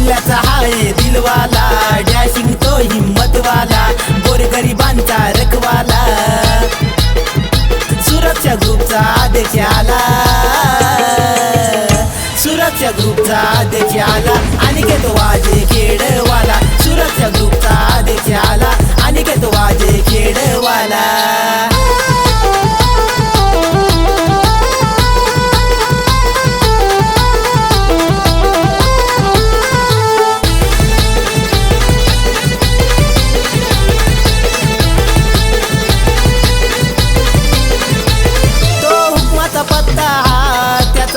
बंगल्याचा हाय दिलवाला, dashing तो हिम्मतवाला, गोरगरिबांचा रखवाला, सुरक्षा ग्रुपचा अध्यक्ष आला, सुरक्षा ग्रुपचा अध्यक्ष आला, अनिकेत वाजे खेडवाला, सुरक्षा ग्रुपचा अध्यक्ष आला, अनिकेत वाजे खेडवाला.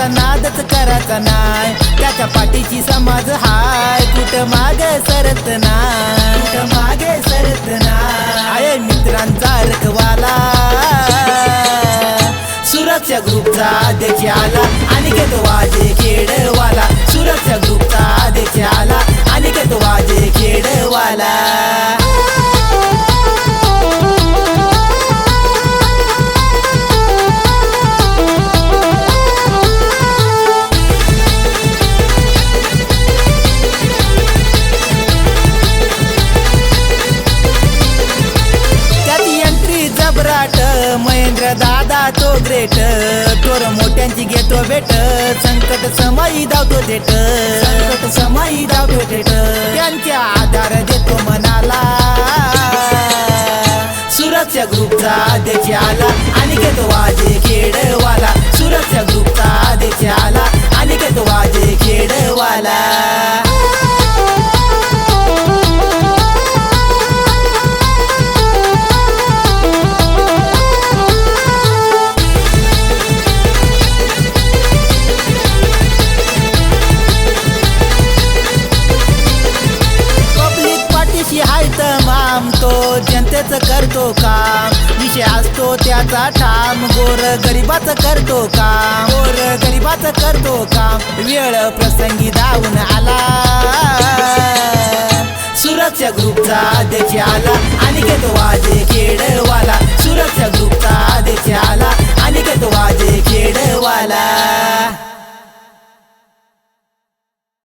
नादच करायचा नाय, त्याच्या पाठीची समाज हाय, कुठं मागे सरत नाय, कुठं मागे सरत नाय, आहे मित्रांचा रखवाला, सुरक्षा ग्रुपचा अध्यक्ष आला, अनिकेत वाजे खेडवाला, सुरक्षा ग्रुपचा अध्यक्ष आला, अनिकेत वाजे खेडवाला. महेंद्र दादा तो ग्रेट, तोर मोठ्यांची घेतो भेट, संकट समाई धावतो थेट, संकट समाई धावतो थेट, त्यांच्या आधार देतो मनाला, सुरक्षा ग्रुपचा अध्यक्ष आला, अनिकेत वाजे खेडवाला, सुरक्षा ग्रुपचा अध्यक्ष आला, अनिकेत वाजे खेडवाला. तो जनतेचं करतो काम, विषय असतो त्याचा ठाम, गोर गरिबाचं करतो काम, गोर गरिबाचं करतो काम, वेळ प्रसंगी धावून आला, सुरक्षा ग्रुपचा अध्यक्ष आला, अनिकेत वाजे खेडवाला, सुरक्षा ग्रुपचा अध्यक्ष आला, अनिकेत वाजे खेडवाला.